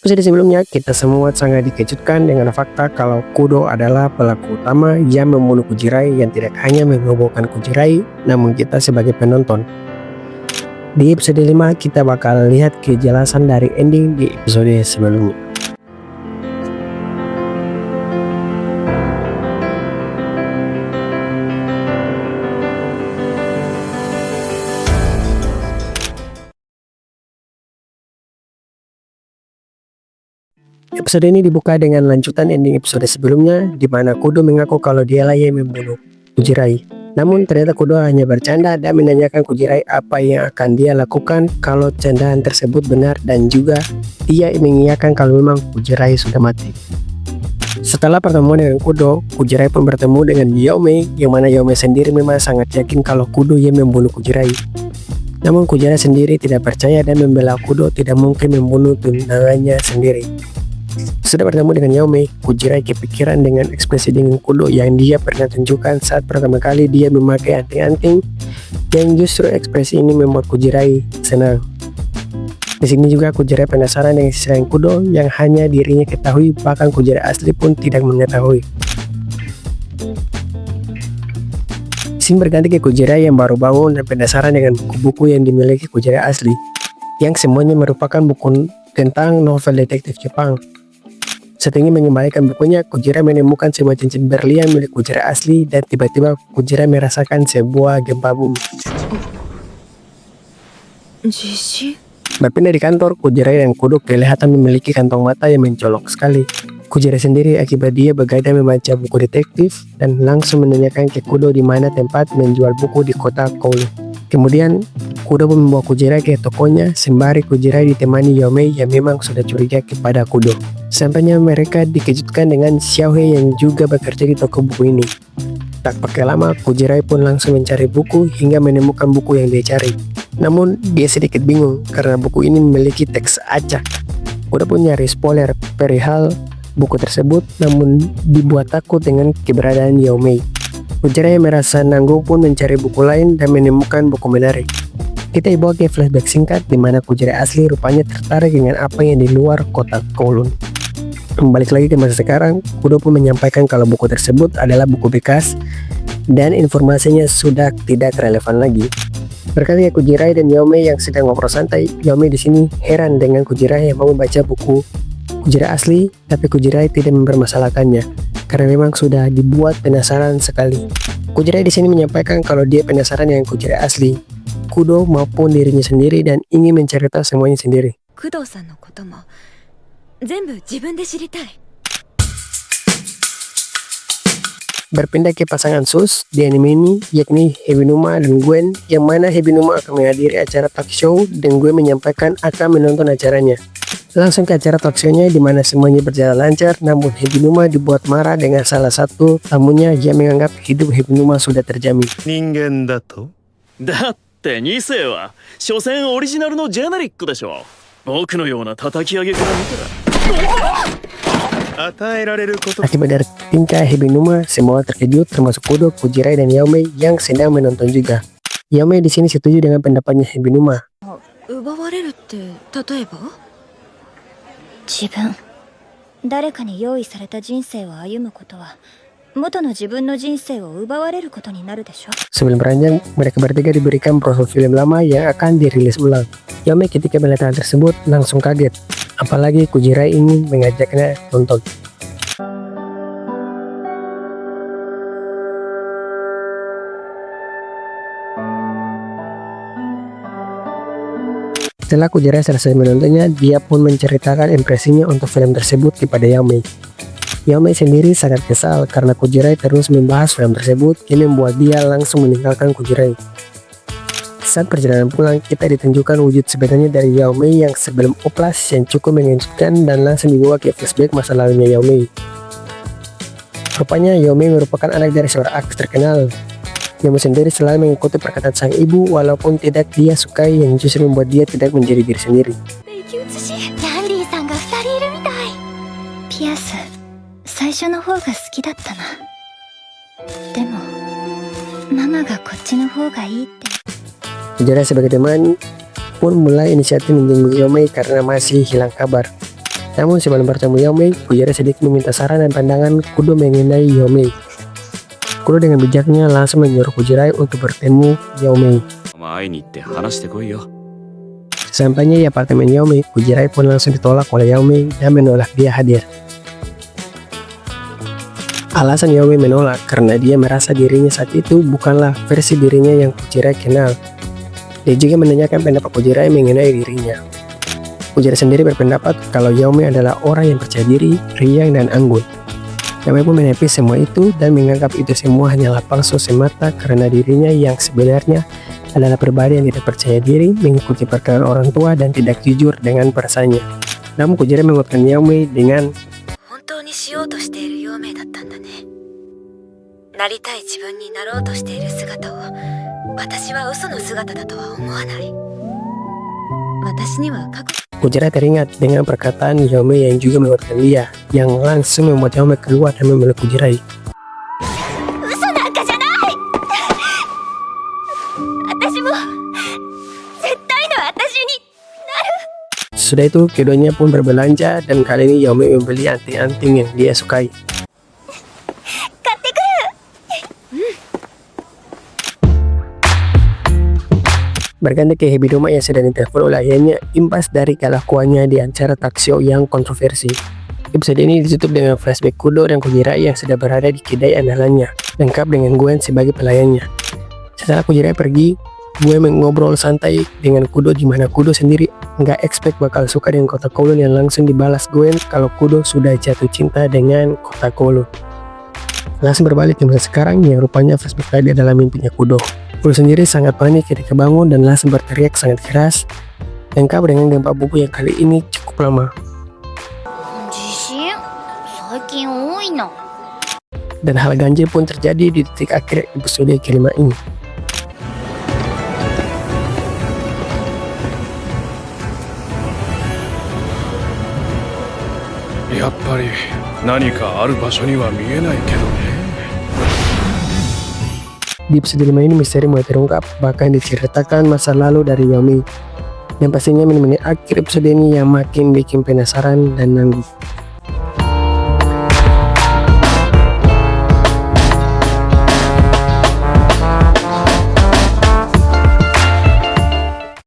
Episode sebelumnya, kita semua sangat dikejutkan dengan fakta kalau Kudo adalah pelaku utama yang membunuh Kujirai yang tidak hanya menghubungkan Kujirai, namun kita sebagai penonton. Di episode 5, kita bakal lihat kejelasan dari ending di episode sebelumnya. Episode ini dibuka dengan lanjutan ending episode sebelumnya, di mana Kudo mengaku kalau dialah yang membunuh Kujirai. Namun ternyata Kudo hanya bercanda dan menanyakan Kujirai apa yang akan dia lakukan kalau candaan tersebut benar, dan juga dia mengiyakan kalau memang Kujirai sudah mati. Setelah pertemuan dengan Kudo, Kujirai pun bertemu dengan Yaume, yang mana Yaume sendiri memang sangat yakin kalau Kudo yang membunuh Kujirai. Namun Kujirai sendiri tidak percaya dan membela Kudo tidak mungkin membunuh tunangannya sendiri. Sudah bertemu dengan Yaume, Kujirai kepikiran dengan ekspresi dingin Kudo yang dia pernah tunjukkan saat pertama kali dia memakai anting-anting, yang justru ekspresi ini membuat Kujirai senang. Di sini juga Kujirai penasaran dengan sisi lain Kudo yang hanya dirinya ketahui, bahkan Kujirai asli pun tidak mengetahui. Scene berganti ke Kujirai yang baru bangun dan penasaran dengan buku-buku yang dimiliki Kujirai asli, yang semuanya merupakan buku tentang novel detektif Jepang. Setelah mengembalikan bukunya, Kujirai menemukan sebuah cincin berlian milik Kujirai asli, dan tiba-tiba Kujirai merasakan sebuah gempa bumi. Berpindah di kantor, Kujirai dan Kudo kelihatan memiliki kantong mata yang mencolok sekali. Kujirai sendiri akibat dia begadang membaca buku detektif dan langsung menanyakan ke Kudo di mana tempat menjual buku di kota Kowloon. Kemudian Kudo pun membawa Kujirai ke tokonya, sembari Kujirai ditemani Yaume yang memang sudah curiga kepada Kudo. Sampainya mereka dikejutkan dengan Xiaohe yang juga bekerja di toko buku ini. Tak pakai lama, Kujirai pun langsung mencari buku hingga menemukan buku yang dia cari. Namun dia sedikit bingung karena buku ini memiliki teks acak. Kudo pun nyari spoiler perihal buku tersebut, namun dibuat takut dengan keberadaan Yaume. Kujirai merasa nanggung pun mencari buku lain dan menemukan buku menarik. Kita dibawa ke flashback singkat di mana Kujirai asli rupanya tertarik dengan apa yang di luar kota Kowloon. Balik lagi ke masa sekarang, Kudo pun menyampaikan kalau buku tersebut adalah buku bekas dan informasinya sudah tidak relevan lagi. Berkali Kujirai dan Yaume yang sedang ngobrol santai, Yaume di sini heran dengan Kujirai yang mau membaca buku Kujirai asli, tapi Kujirai tidak mempermasalahkannya karena memang sudah dibuat penasaran sekali. Kujirai di sini menyampaikan kalau dia penasaran dengan Kujirai asli, Kudo maupun dirinya sendiri, dan ingin mencari tahu semuanya sendiri. Kudo-san no koto mo zenbu jibun de shiritai. Berpindah ke pasangan sus di anime ini, yakni Hebinuma dan Gwen, yang mana Hebinuma akan menghadiri acara talk show dan Gwen menyampaikan akan menonton acaranya. Langsung ke acara talk show-nya di mana semuanya berjalan lancar, namun Hebinuma dibuat marah dengan salah satu tamunya yang menganggap hidup Hebinuma sudah terjamin. 人間だとだって2世は所詮オリジナルのジェネリックでしょ。僕のような叩き上げから見たら与えられること Akibat dari tingkah Hebinuma, semua terkejut termasuk Kudo, Kujirai, dan Yaume yang sedang menonton juga. Yaume di sini setuju dengan pendapatnya Hebinuma. 奪われるって例えば？自分誰かに用意された人生を歩むことは元の自分の人生を奪われることになるでしょ。 Sebelum beranjak, mereka bertiga diberikan profil film lama yang akan dirilis ulang. Yaume ketika melihat hal tersebut langsung kaget, apalagi Kujirai ingin mengajaknya nonton. Setelah Kujirai selesai menontonnya, dia pun menceritakan impresinya untuk film tersebut kepada Yaume. Yaume sendiri sangat kesal karena Kujirai terus membahas film tersebut yang membuat dia langsung meninggalkan Kujirai. Saat perjalanan pulang, kita ditunjukkan wujud sebenarnya dari Yaume yang sebelum oplas yang cukup mengejutkan, dan langsung dibawa ke flashback masa lalunya Yaume. Rupanya Yaume merupakan anak dari seorang artis terkenal. Yaume sendiri selalu mengikuti perkataan sang ibu walaupun tidak dia sukai, yang justru membuat dia tidak menjadi diri sendiri. キャンディーさんが2人いるみたい。ピアス最初の方が好きだったな。でもママがこっちの方がいいって。 Kujirai sebagai teman pun mulai inisiatif menjenguk Yaume karena masih hilang kabar. Namun sebelum bertemu Yao Mei, Kujira sedikit meminta saran dan pandangan Kudo mengenai Yao Mei. Kudo dengan bijaknya langsung menyuruh Kujirai untuk bertemu Yao Mei. 会いに行って話してこいよ。 Sesampainya di apartemen Yao Mei, Kujirai pun langsung ditolak oleh Yao Mei dan menolak dia hadir. Alasan Yao Mei menolak karena dia merasa dirinya saat itu bukanlah versi dirinya yang Kujirai kenal. Dia juga menanyakan pendapat Kujirai mengenai dirinya. Kujirai sendiri berpendapat kalau Yao Mei adalah orang yang percaya diri, riang, dan anggun. Yao Mei pun menepis semua itu dan menganggap itu semua hanyalah palsu semata karena dirinya yang sebenarnya adalah pribadi yang tidak percaya diri, mengikuti perkataan orang tua, dan tidak jujur dengan perasaannya. Namun Kujirai menguatkan Yao Mei dengan 本当にしようとしている陽明だったんだね。なりたい自分になろうとしている姿を私は嘘の姿だとは思わない。私には過去 Kujirai teringat dengan perkataan Yao Mei yang juga menguatkan dia, yang langsung membuat Yao Mei keluar dan memeluk Kujirai. 嘘なんかじゃない。私も絶対の私に Sudah itu, keduanya pun berbelanja dan kali ini Yao Mei membeli anting-anting yang dia sukai. 買ってくる。 Berganti ke Hibidoma yang sedang ditelepon oleh ayahnya, imbas dari kelakuannya di acara talkshow yang kontroversi. Episode ini ditutup dengan flashback Kudo dan Kujirai yang sudah berada di kedai andalannya, lengkap dengan Gwen sebagai pelayannya. Setelah Kujirai pergi, Gwen ngobrol santai dengan Kudo di mana Kudo sendiri nggak expect bakal suka dengan Kota Kowloon yang langsung dibalas Gwen kalau Kudo sudah jatuh cinta dengan Kota Kowloon. Langsung berbalik ke masa sekarang yang rupanya flashback tadi adalah mimpinya Kudo. Kudo sendiri sangat panik ketika bangun dan langsung berteriak sangat keras, lengkap dengan gempa bumi yang kali ini cukup lama. 地震最近多いな。 Dan hal ganjil pun terjadi di detik akhir episode kelima ini. Di episode 5 ini misteri mulai terungkap, bahkan diceritakan masa lalu dari Yao Mei. Yang pastinya menit-menit akhir episode ini yang makin bikin penasaran dan nanggung.